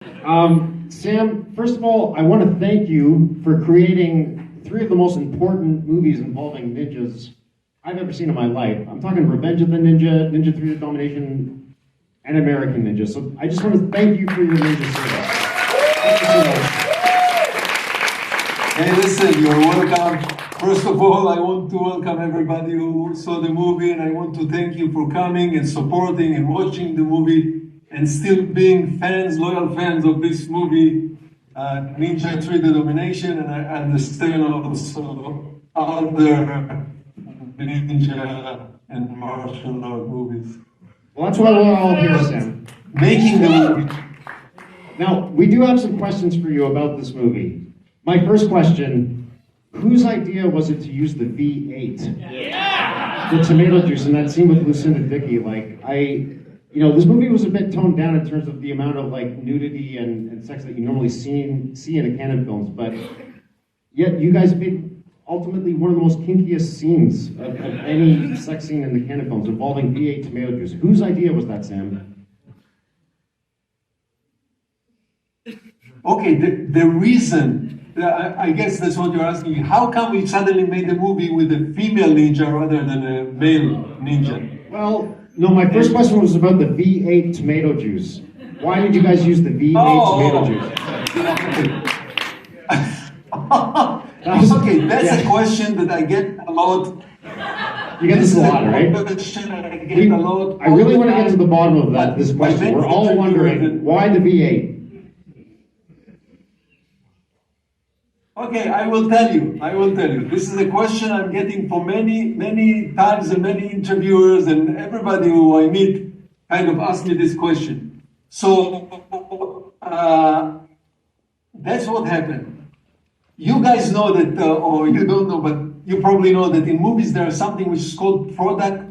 Sam, first of all, I want to thank you for creating three of the most important movies involving ninjas I've ever seen in my life. I'm talking Revenge of the Ninja, Ninja 3: The Domination, and American Ninja. So I just want to thank you for your ninja service. Thank you so much. Hey, listen, you're welcome. First of all, I want to welcome everybody who saw the movie, and I want to thank you for coming and supporting and watching the movie and still being fans, loyal fans of this movie, Ninja 3: The Domination, and I understand also other ninja and martial art movies. Well, that's why we're all here, Sam. Making the movie. Now, we do have some questions for you about this movie. My first question, whose idea was it to use the V8? Yeah! The tomato juice in that scene with Lucinda Dickey. This movie was a bit toned down in terms of the amount of nudity and sex that you normally see in a canon films, but yet you guys made ultimately one of the most kinkiest scenes of any sex scene in the canon films involving V8 tomato juice. Whose idea was that, Sam? Okay, the reason, I guess that's what you're asking. How come we suddenly made a movie with a female ninja rather than a male ninja? Well, no, my first question was about the V8 tomato juice. Why did you guys use the V8 tomato juice? Okay, that's a question that I get a lot. You get this a lot, right? I really want to get to the bottom of this question. We're all wondering, why the V8? Okay, I will tell you. This is a question I'm getting from many times and many interviewers, and everybody who I meet kind of asks me this question. So that's what happened. You guys know that, or you don't know, but you probably know that in movies there is something which is called product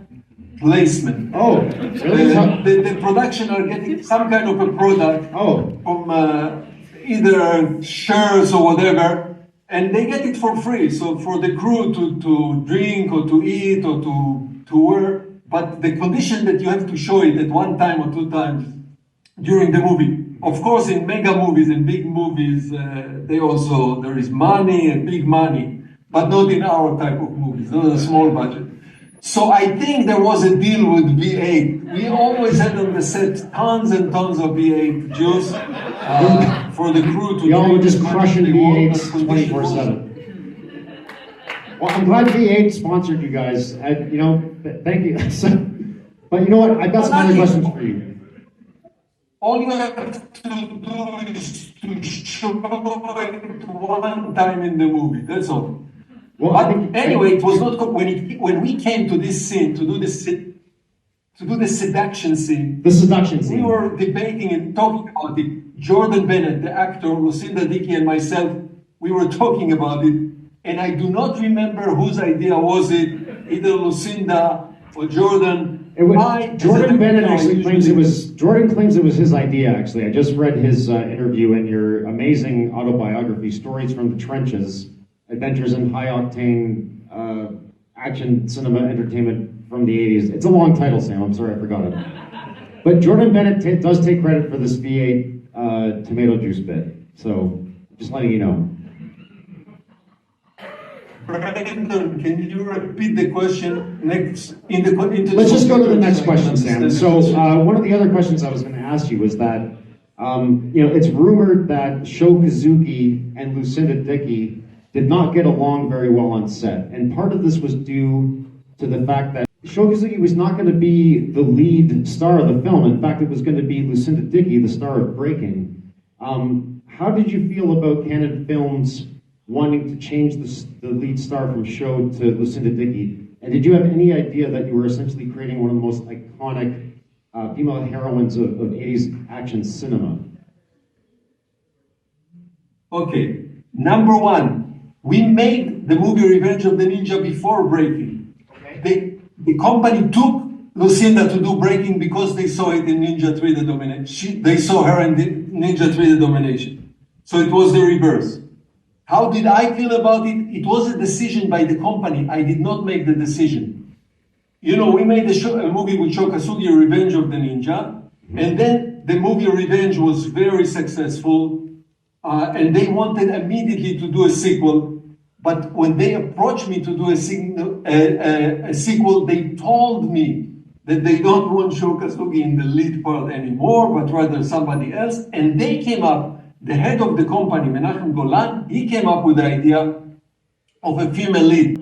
placement. Oh, really? The production are getting some kind of a product from either shirts or whatever, and they get it for free. So for the crew to drink or to eat or to wear, but the condition that you have to show it at one time or two times during the movie. Of course, in mega movies and big movies, there is money and big money, but not in our type of movies, not a small budget. So I think there was a deal with V8. We always had on the set tons and tons of V8 juice for the crew to Y'all were just crushing V8s 24/7. Well, I'm glad V8 sponsored you guys. Thank you. But you know what? I've got some other questions for you. All you have to do is to show it one time in the movie. That's all. Well, but anyway, it was not when we came to this scene to do the seduction scene. The seduction scene. We were debating and talking about it. Jordan Bennett, the actor, Lucinda Dickey, and myself, we were talking about it, and I do not remember whose idea was it. Either Lucinda or Jordan. Jordan Bennett actually claims it was. Jordan claims it was his idea. Actually, I just read his interview in your amazing autobiography, "Stories from the Trenches: Adventures in High-Octane Action Cinema Entertainment from the '80s." It's a long title, Sam. I'm sorry I forgot it. But Jordan Bennett does take credit for this V8 tomato juice bit. So, just letting you know. Brandon, can you repeat the question next? Let's just go to the next question, Sam. So one of the other questions I was going to ask you was that, it's rumored that Sho Kazuki and Lucinda Dickey did not get along very well on set. And part of this was due to the fact that Sho Kazuki was not going to be the lead star of the film. In fact, it was going to be Lucinda Dickey, the star of Breaking. How did you feel about canon films wanting to change the lead star from Sho to Lucinda Dickey? And did you have any idea that you were essentially creating one of the most iconic female heroines of 80s action cinema? Okay, number one, we made the movie Revenge of the Ninja before Breaking. Okay. The company took Lucinda to do Breaking because they saw it in Ninja 3: The Domination. They saw her in Ninja 3: The Domination. So it was the reverse. How did I feel about it? It was a decision by the company. I did not make the decision. We made a movie with Sho Kazuki, Revenge of the Ninja, and then the movie Revenge was very successful, and they wanted immediately to do a sequel. But when they approached me to do a sequel, they told me that they don't want Sho Kosugi in the lead part anymore, but rather somebody else. And they came up, the head of the company, Menachem Golan, he came up with the idea of a female lead.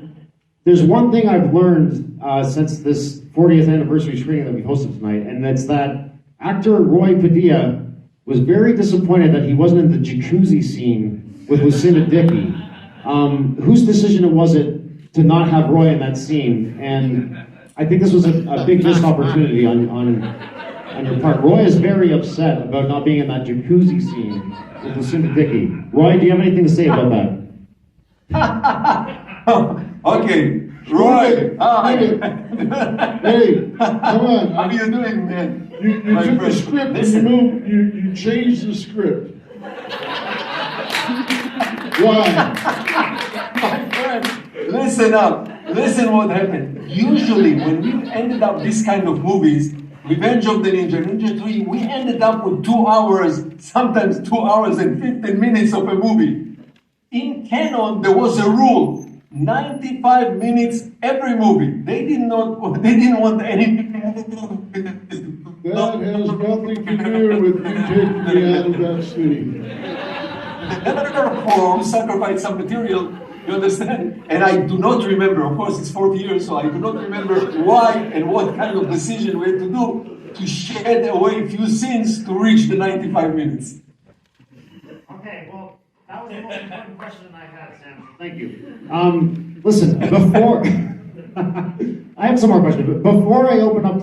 There's one thing I've learned since this 40th anniversary screening that we hosted tonight, and that's that actor Roy Padilla was very disappointed that he wasn't in the jacuzzi scene with Lucinda Dickey. Whose decision was it to not have Roy in that scene? And I think this was a big missed opportunity on your part. Roy is very upset about not being in that jacuzzi scene with Lucinda Dickey. Roy, do you have anything to say about that? Okay, Roy. Hey, come on. How are you doing, man? You took the script and you changed the script. Why? My friend, listen up. Listen what happened. Usually, when we ended up this kind of movies, Revenge of the Ninja, Ninja 3, we ended up with 2 hours, sometimes 2 hours and 15 minutes of a movie. In canon, there was a rule. 95 minutes every movie. They didn't want any. That has nothing to do with you taking me out of that scene. Therefore, sacrifice some material, you understand? And I do not remember, of course it's 40 years, so I do not remember why and what kind of decision we had to do to shed away a few scenes to reach the 95 minutes. Okay, well, that was the most important question I had, Sam. Thank you. Listen, before I have some more questions, but before I open up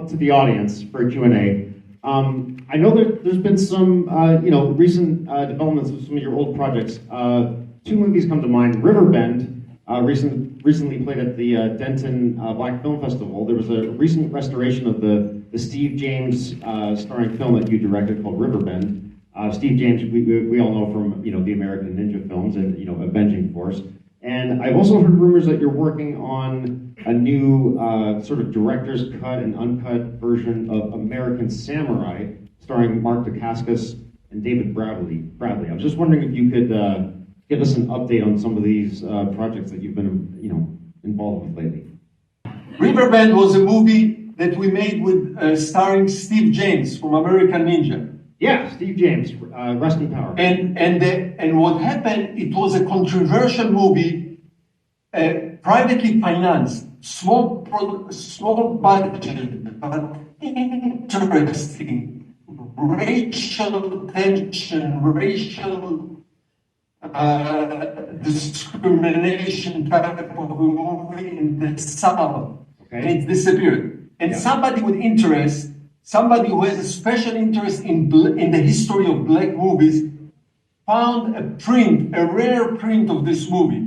to the audience for Q&A, I know there's been some recent developments of some of your old projects. 2 movies come to mind. Riverbend recently played at the Denton Black Film Festival. There was a recent restoration of the Steve James starring film that you directed called Riverbend. Steve James, we all know from the American Ninja films and Avenging Force. And I've also heard rumors that you're working on a new sort of director's cut and uncut version of American Samurai, starring Mark Dacascos and David Bradley. I was just wondering if you could give us an update on some of these projects that you've been involved with lately. Riverbend was a movie that we made with starring Steve James from American Ninja. Yeah, Steve James, rest in power. And what happened, it was a controversial movie, privately financed, small budget, but interesting. Racial tension, racial discrimination type of a movie in the South. Okay. And it disappeared. And somebody with interest, somebody who has a special interest in the history of black movies, found a rare print of this movie.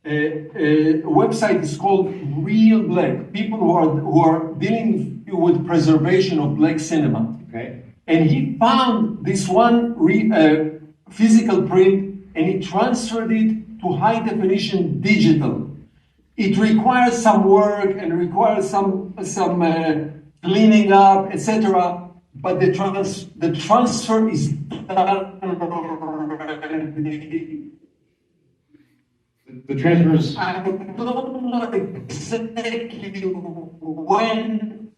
A website is called Real Black, people who are dealing with preservation of black cinema. Okay. And he found this one physical print, and he transferred it to high definition digital. It requires some work and requires some cleaning up, etc. But the transfer is done. The transfers. I don't know exactly when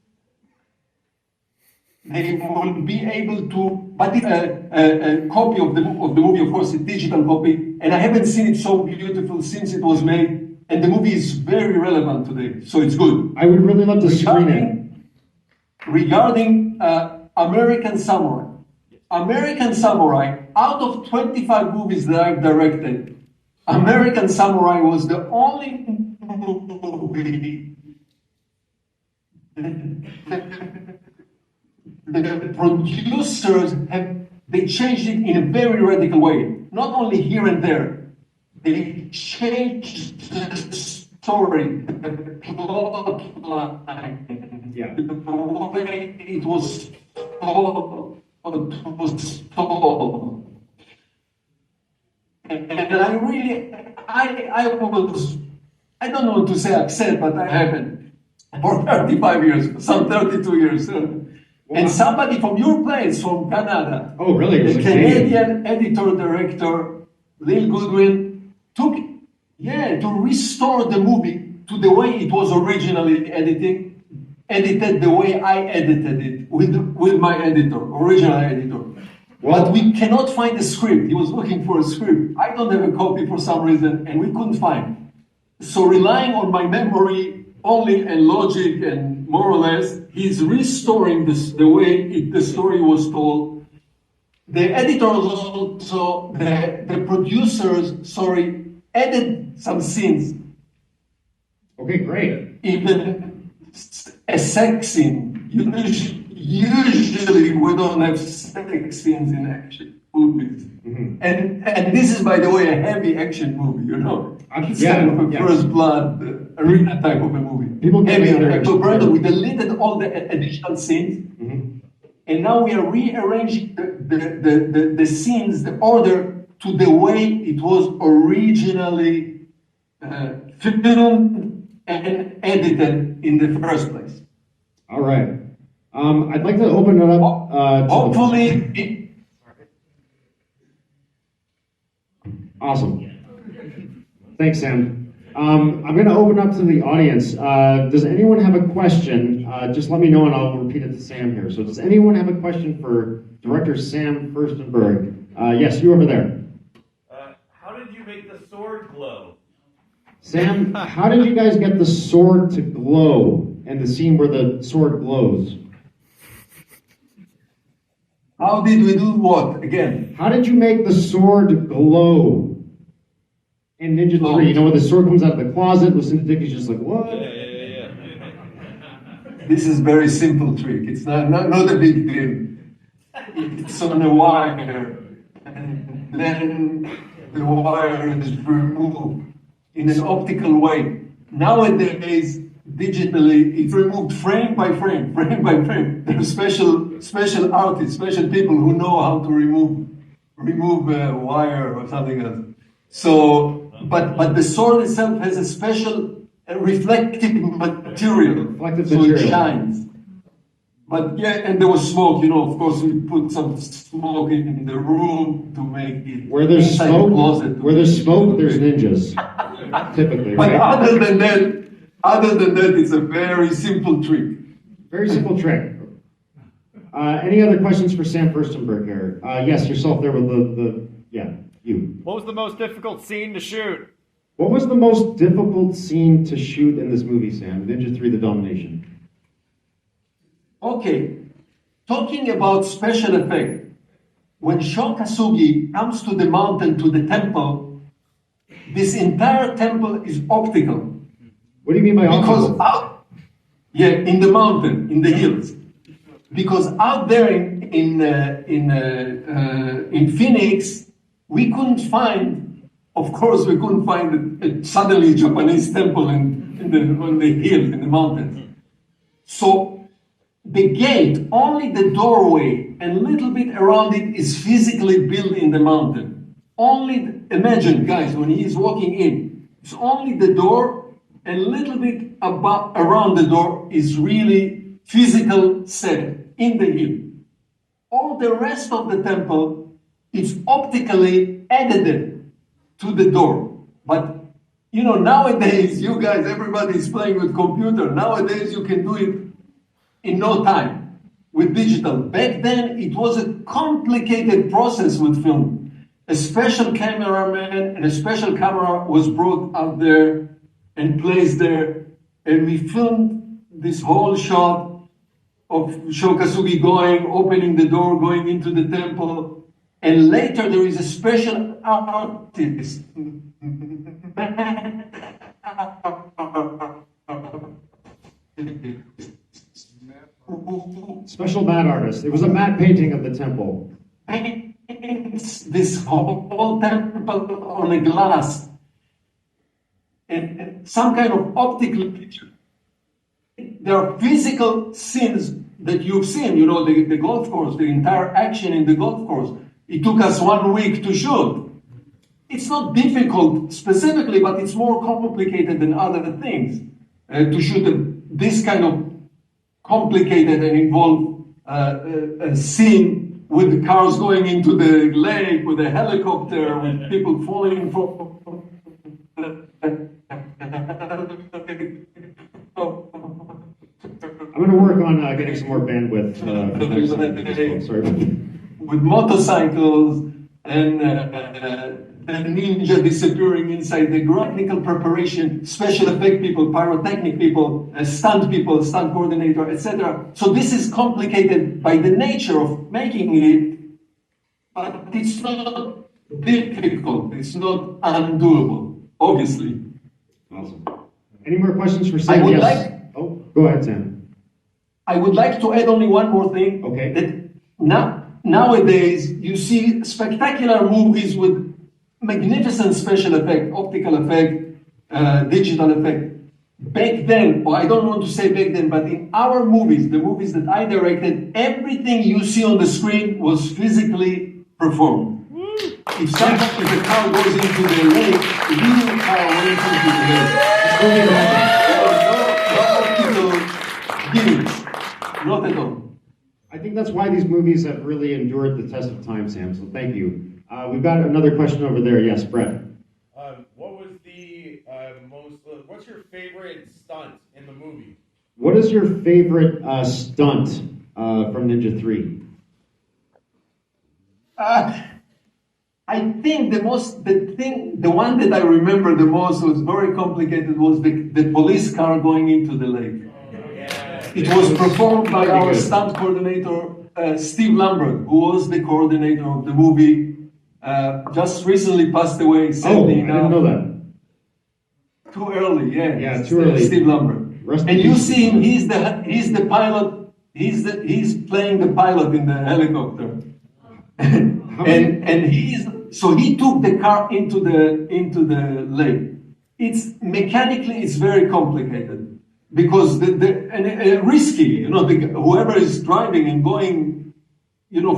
they will be able to, but it's a copy of the movie, of course, a digital copy, and I haven't seen it so beautiful since it was made, and the movie is very relevant today, so it's good. I would really love to screen it. Regarding American Samurai. American Samurai, out of 25 movies that I've directed, American Samurai was the only movie the producers they changed it in a very radical way. Not only here and there, they changed the story, the plot line. Yeah. The way it was told. And I really, I don't want to say upset, but I haven't for 35 years, some 32 years. And somebody from your place, from Canada, oh, really? the Canadian editor-director, Lil Goodwin, took, to restore the movie to the way it was originally edited the way I edited it with my original editor. But we cannot find the script. He was looking for a script. I don't have a copy for some reason, and we couldn't find. So relying on my memory only and logic and more or less, he's restoring the way the story was told. The editors also, the producers, added some scenes. Okay, great. Even a sex scene. Usually we don't have sex scenes in action movies. Mm-hmm. And this is, by the way, a heavy action movie, you know. It's kind of a first blood arena type of a movie. People get heavy. So, brother, we deleted all the additional scenes, mm-hmm. and now we are rearranging the scenes, the order, to the way it was originally filmed and edited in the first place. All right. I'd like to open it up. Hopefully. Awesome. Thanks, Sam. I'm going to open up to the audience. Does anyone have a question? Just let me know and I'll repeat it to Sam here. So does anyone have a question for Director Sam Firstenberg? Yes, you over there. How did you make the sword glow? Sam, how did you guys get the sword to glow and the scene where the sword glows? How did we do what? Again? How did you make the sword glow? In Ninja 3, you know, when the sword comes out of the closet, Lucinda Dickey's just like, what? Yeah. This is a very simple trick. It's not a big deal. It's on a wire, and then the wire is removed in an optical way. Nowadays, digitally, it's removed frame by frame. There are special artists, special people who know how to remove a wire or something else. So, but the sword itself has a special reflective material, so it shines. But yeah, and there was smoke. You know, of course, we put some smoke in the room to make it. Where there's smoke, there's ninjas. Typically, but right? other than that, it's a very simple trick. Very simple trick. Any other questions for Sam Firstenberg here? Yes, yourself there with you. What was the most difficult scene to shoot? What was the most difficult scene to shoot in this movie, Sam? Ninja 3: The Domination. Okay, talking about special effect, when Sho Kasugi comes to the mountain, to the temple, this entire temple is optical. What do you mean by optical? Because in the mountain, in the hills. Because out there in Phoenix, we couldn't find suddenly a Japanese temple on the hill, in the mountains. So the gate, only the doorway and a little bit around it is physically built in the mountain. Imagine, guys, when he is walking in, it's only the door and a little bit around the door is really physical set in the hill. All the rest of the temple is optically edited to the door. But, you know, nowadays, you guys, everybody is playing with computer. Nowadays, you can do it in no time with digital. Back then, it was a complicated process with film. A special cameraman and a special camera was brought out there and placed there, and we filmed this whole shot of Sho Kasugi opening the door, going into the temple, and later there is a special artist. Special matte artist. It was a matte painting of the temple. This whole temple on a glass. And some kind of optical picture. There are physical scenes that you've seen, you know, the golf course, the entire action in the golf course. It took us 1 week to shoot. It's not difficult specifically, but it's more complicated than other things to shoot this kind of complicated and involved scene with the cars going into the lake, with a helicopter, with people falling from. I'm going to work on getting some more bandwidth for next time. Sorry. With motorcycles and the ninja disappearing inside the ground. Technical preparation, special effect people, pyrotechnic people, stunt coordinator, etc. So this is complicated by the nature of making it, but it's not difficult. It's not undoable, obviously. Awesome. Any more questions for Sam? I would yes. Oh, go ahead, Sam. I would like to add only one more thing. Okay. That nowadays you see spectacular movies with magnificent special effect, optical effect, digital effect. Back then, or I don't want to say back then, but in our movies, the movies that I directed, everything you see on the screen was physically performed. If a car goes into the lake, the real car went into the lake. No optical gimmicks. Not at all. I think that's why these movies have really endured the test of time, Sam, so thank you. We've got another question over there. Yes, Brett. What was the what's your favorite stunt in the movie? What is your favorite stunt from Ninja 3? I think the one that I remember the most was very complicated was the police car going into the lake. It was performed by our stunt coordinator, Steve Lambert, who was the coordinator of the movie. Just recently passed away. Sadly, I didn't know that. Too early, yeah. Yeah, too early. Steve Lambert. And you see him, he's the pilot. He's playing the pilot in the helicopter. He took the car into the lake. It's mechanically very complicated. Because risky, whoever is driving and going,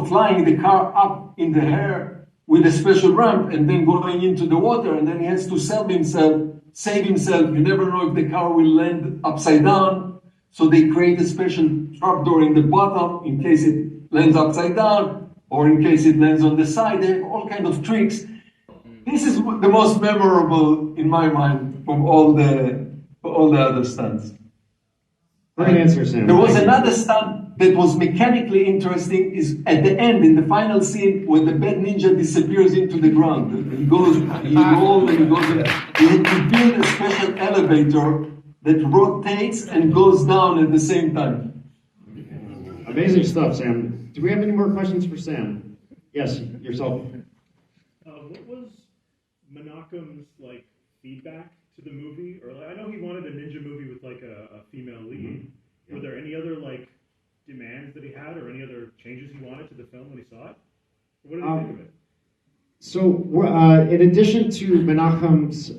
flying the car up in the air with a special ramp and then going into the water, and then he has to save himself. You never know if the car will land upside down, so they create a special trapdoor in the bottom in case it lands upside down, or in case it lands on the side. They have all kinds of tricks. This is the most memorable in my mind from all the other stunts. Great answer, Sam. There was another stunt that was mechanically interesting, is at the end, in the final scene, when the bad ninja disappears into the ground. He rolls and he goes. He had to build a special elevator that rotates and goes down at the same time. Amazing stuff, Sam. Do we have any more questions for Sam? Yes, yourself. What was Menachem's feedback to the movie? Or I know he wanted a ninja movie with a female lead. Mm-hmm. Were there any other demands that he had, or any other changes he wanted to the film when he saw it? What did he think of it? So, in addition to Menachem's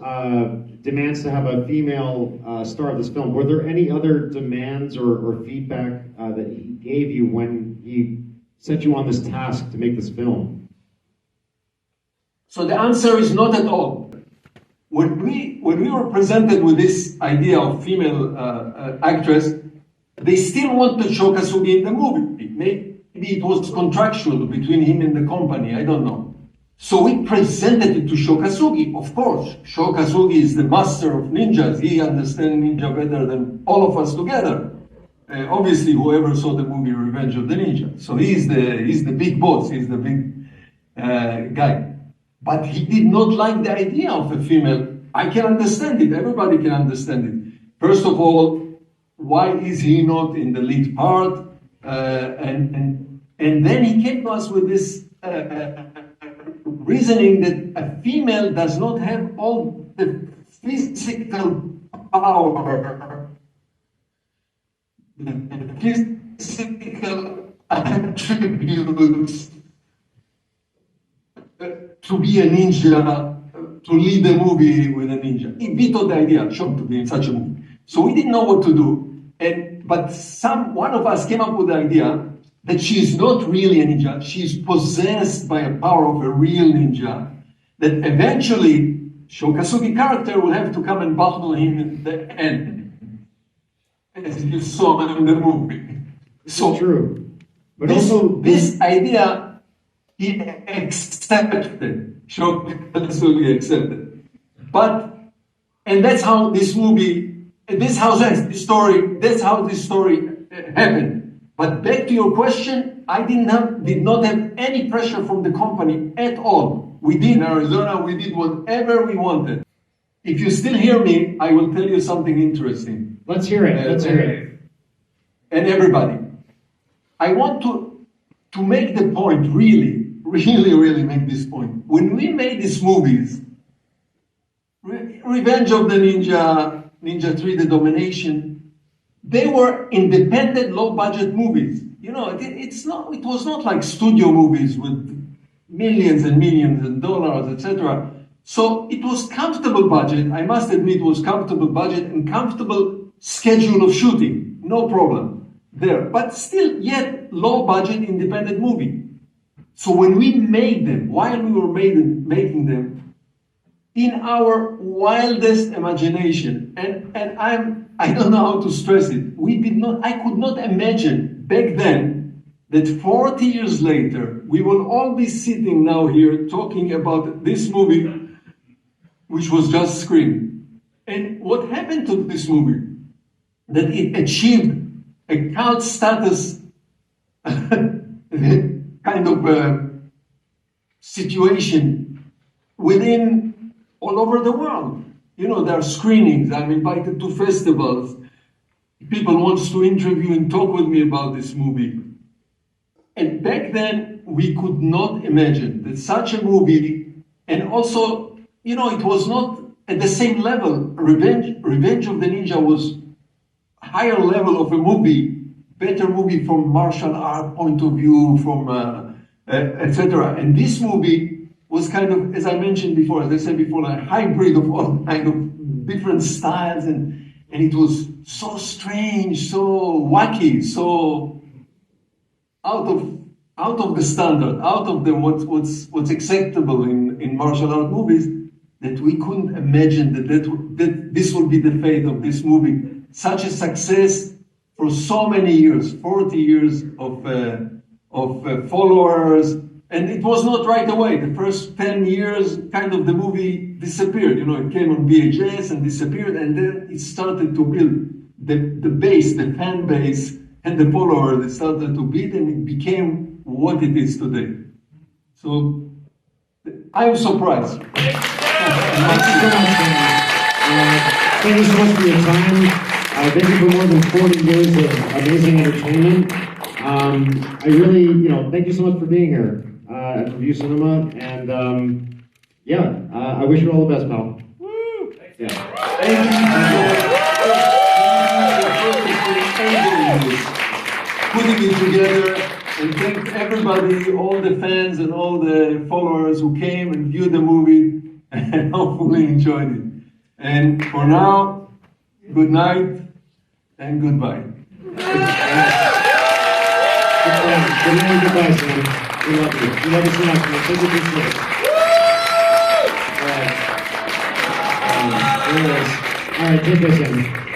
demands to have a female star of this film, were there any other demands or feedback that he gave you when he set you on this task to make this film? So the answer is not at all. When we were presented with this idea of female actress, they still want to show Kasugi in the movie. Maybe it was contractual between him and the company, I don't know. So we presented it to Shokasugi, of course. Shokasugi is the master of ninjas. He understands ninja better than all of us together. Obviously, whoever saw the movie Revenge of the Ninja. So he's the big boss, he's the big guy. But he did not like the idea of a female. I can understand it, everybody can understand it. First of all, why is he not in the lead part? And then he came to us with this reasoning that a female does not have all the physical power, the physical attributes to be a ninja, to lead a movie with a ninja. He vetoed the idea, shocked to be in such a movie. So we didn't know what to do. But one of us came up with the idea that she is not really a ninja. She is possessed by a power of a real ninja, that eventually Shokasugi character will have to come and battle him at the end, as you saw in the movie. So true. But this, also, this idea, he accepted. Shokuzuki accepted. But, and that's how this movie, that's how this story happened. But back to your question, I did not have any pressure from the company at all. We did in Arizona, we did whatever we wanted. If you still hear me, I will tell you something interesting. let's hear it. Let's hear it. And everybody, I want to make the point, really make this point. When we made these movies, Revenge of the Ninja, Ninja 3, The Domination, they were independent, low-budget movies. You know, it was not like studio movies with millions and millions of dollars, etc. So it was comfortable budget. I must admit, it was comfortable budget and comfortable schedule of shooting. No problem there. But still, yet low budget independent movie. So when we made them, while we were making them, in our wildest imagination, and I don't know how to stress it, I could not imagine back then that 40 years later, we will all be sitting now here talking about this movie, which was just screened. And what happened to this movie? That it achieved a cult status kind of situation within all over the world. You know, there are screenings. I'm invited to festivals. People want to interview and talk with me about this movie. And back then, we could not imagine that such a movie, and also, you know, it was not at the same level. Revenge of the Ninja was a higher level of a movie, better movie from martial art point of view, from etc. And this movie was kind of, as I mentioned before, as I said before, a hybrid of all kind of different styles, and it was so strange, so wacky, so out of the standard, out of the what's acceptable in martial art movies, that we couldn't imagine that this would be the fate of this movie. Such a success for so many years, 40 years of followers. And it was not right away. The first 10 years, kind of the movie disappeared. You know, it came on VHS and disappeared, and then it started to build the base, the fan base, and the followers. It started to build, and it became what it is today. So, I'm surprised. Thank you so much for your time. Thank you for more than 40 years of amazing entertainment. I really, thank you so much for being here at Revue Cinema, and I wish you all the best, pal. Woo! Yeah. Thank you. Putting it together, and thank everybody, all the fans and all the followers who came and viewed the movie and hopefully enjoyed it. And for now, good night and goodbye. Good night, goodbye, Sam. We love you. We love you so much, man. Thank you for this. All right. There it is. All right, take this in.